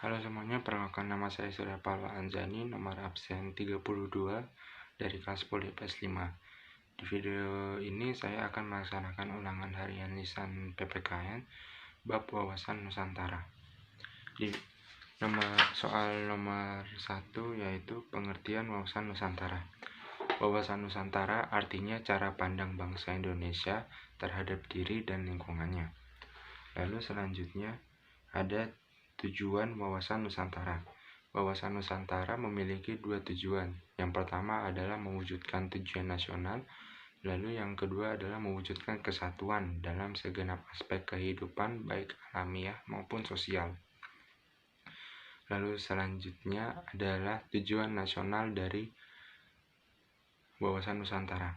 Halo semuanya, perkenalkan nama saya Surya Pala Anzani, nomor absen 32 dari kelas 10 IPS 5. Di video ini saya akan melaksanakan ulangan harian lisan PPKN bab wawasan Nusantara. Di soal nomor 1 yaitu pengertian wawasan Nusantara. Wawasan Nusantara artinya cara pandang bangsa Indonesia terhadap diri dan lingkungannya. Lalu selanjutnya ada tujuan wawasan Nusantara. Wawasan Nusantara memiliki dua tujuan. Yang pertama adalah mewujudkan tujuan nasional, lalu yang kedua adalah mewujudkan kesatuan dalam segenap aspek kehidupan baik alamiah maupun sosial. Lalu selanjutnya adalah tujuan nasional dari wawasan Nusantara.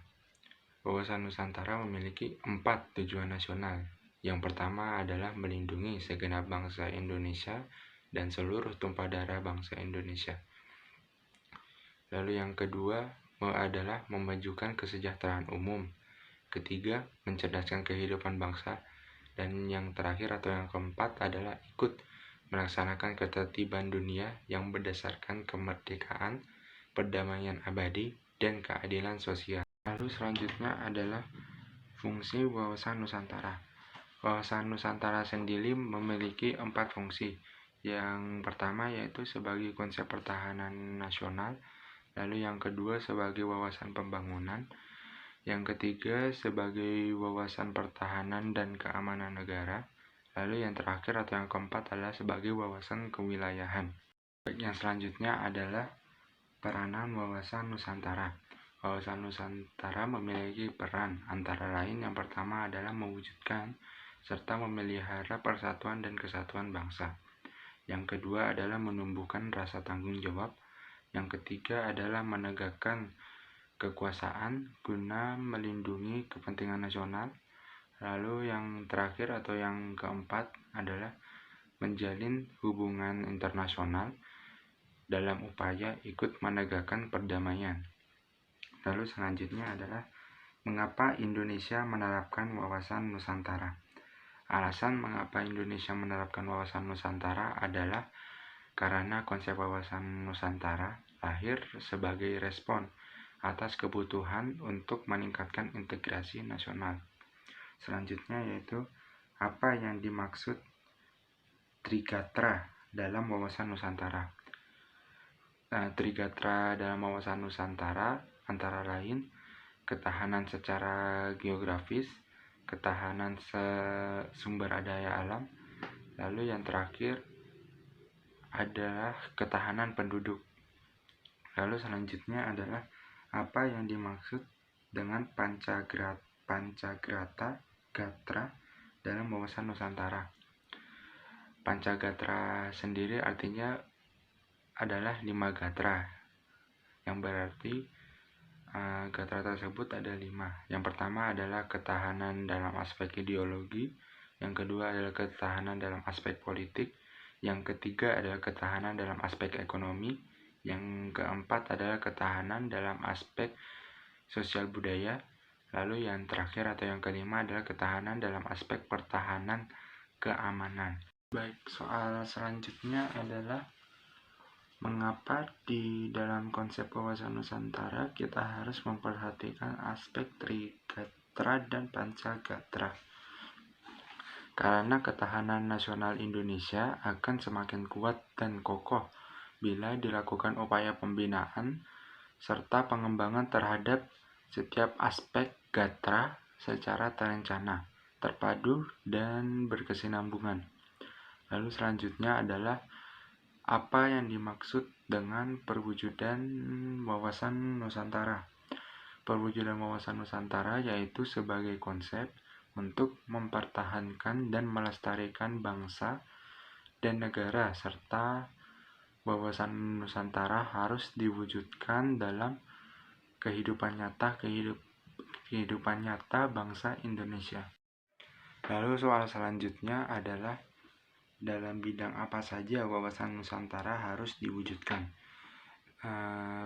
Wawasan Nusantara memiliki 4 tujuan nasional. Yang pertama adalah melindungi segenap bangsa Indonesia dan seluruh tumpah darah bangsa Indonesia. Lalu yang kedua adalah memajukan kesejahteraan umum. Ketiga, mencerdaskan kehidupan bangsa. Dan yang terakhir atau yang keempat adalah ikut melaksanakan ketertiban dunia yang berdasarkan kemerdekaan, perdamaian abadi, dan keadilan sosial. Lalu selanjutnya adalah fungsi wawasan Nusantara. Wawasan Nusantara sendiri memiliki 4 fungsi. Yang pertama yaitu sebagai konsep pertahanan nasional, lalu yang kedua sebagai wawasan pembangunan, yang ketiga sebagai wawasan pertahanan dan keamanan negara, lalu yang terakhir atau yang keempat adalah sebagai wawasan kewilayahan. Yang selanjutnya adalah peranan wawasan Nusantara. Wawasan Nusantara memiliki peran antara lain yang pertama adalah mewujudkan serta memelihara persatuan dan kesatuan bangsa. Yang kedua adalah menumbuhkan rasa tanggung jawab. Yang ketiga adalah menegakkan kekuasaan guna melindungi kepentingan nasional. Lalu yang terakhir atau yang keempat adalah menjalin hubungan internasional dalam upaya ikut menegakkan perdamaian. Lalu selanjutnya adalah mengapa Indonesia menerapkan wawasan Nusantara. Alasan mengapa Indonesia menerapkan wawasan Nusantara adalah karena konsep wawasan Nusantara lahir sebagai respon atas kebutuhan untuk meningkatkan integrasi nasional. Selanjutnya yaitu apa yang dimaksud Trigatra dalam wawasan Nusantara. Trigatra dalam wawasan Nusantara antara lain ketahanan secara geografis, ketahanan sumber daya alam, lalu yang terakhir adalah ketahanan penduduk. Lalu selanjutnya adalah apa yang dimaksud dengan Pancagrata Gatra dalam wawasan Nusantara. Pancagatra sendiri artinya adalah 5 gatra, yang berarti gatra tersebut ada 5. Yang pertama adalah ketahanan dalam aspek ideologi, yang kedua adalah ketahanan dalam aspek politik, yang ketiga adalah ketahanan dalam aspek ekonomi, yang keempat adalah ketahanan dalam aspek sosial budaya, lalu yang terakhir atau yang kelima adalah ketahanan dalam aspek pertahanan keamanan. Baik, soal selanjutnya adalah mengapa di dalam konsep wawasan Nusantara kita harus memperhatikan aspek Trigatra dan Pancagatra. Karena ketahanan nasional Indonesia akan semakin kuat dan kokoh bila dilakukan upaya pembinaan serta pengembangan terhadap setiap aspek gatra secara terencana, terpadu, dan berkesinambungan. Lalu selanjutnya adalah apa yang dimaksud dengan perwujudan wawasan Nusantara. Perwujudan wawasan Nusantara yaitu sebagai konsep untuk mempertahankan dan melestarikan bangsa dan negara, serta wawasan Nusantara harus diwujudkan dalam kehidupan nyata bangsa Indonesia. Lalu soal selanjutnya adalah dalam bidang apa saja wawasan Nusantara harus diwujudkan.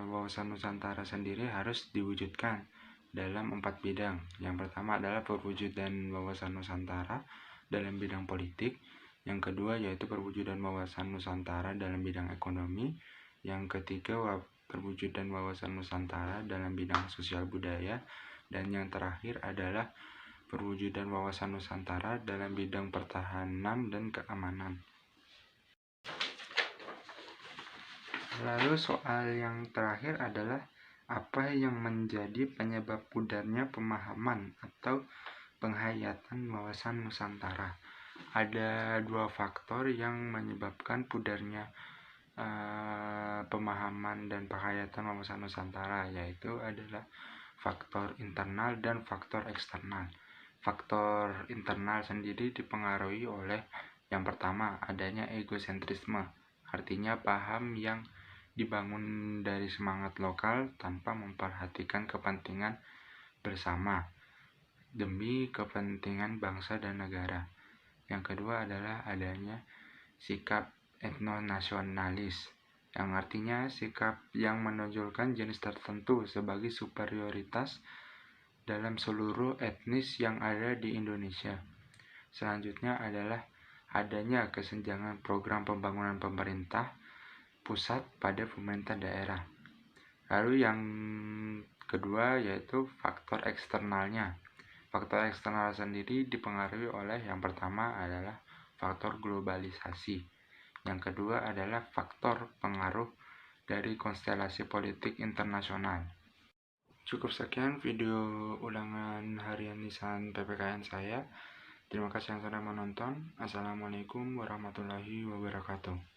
Wawasan Nusantara sendiri harus diwujudkan dalam 4 bidang. Yang pertama adalah perwujudan wawasan Nusantara dalam bidang politik, Yang kedua yaitu perwujudan wawasan Nusantara dalam bidang ekonomi. Yang ketiga perwujudan wawasan Nusantara dalam bidang sosial budaya. Dan yang terakhir adalah perwujudan wawasan Nusantara dalam bidang pertahanan dan keamanan. Lalu soal yang terakhir adalah apa yang menjadi penyebab pudarnya pemahaman atau penghayatan wawasan Nusantara? Ada dua faktor yang menyebabkan pudarnya pemahaman dan penghayatan wawasan Nusantara, yaitu adalah faktor internal dan faktor eksternal. Faktor internal sendiri dipengaruhi oleh yang pertama, adanya egosentrisme, artinya paham yang dibangun dari semangat lokal tanpa memperhatikan kepentingan bersama demi kepentingan bangsa dan negara. Yang kedua adalah adanya sikap etnonasionalis, yang artinya sikap yang menonjolkan jenis tertentu sebagai superioritas dalam seluruh etnis yang ada di Indonesia. Selanjutnya adalah adanya kesenjangan program pembangunan pemerintah pusat pada pemerintah daerah. Lalu yang kedua yaitu faktor eksternalnya. Faktor eksternal sendiri dipengaruhi oleh yang pertama adalah faktor globalisasi. Yang kedua adalah faktor pengaruh dari konstelasi politik internasional. Cukup sekian video ulangan harian lisan PPKN saya. Terima kasih yang sudah menonton. Assalamualaikum warahmatullahi wabarakatuh.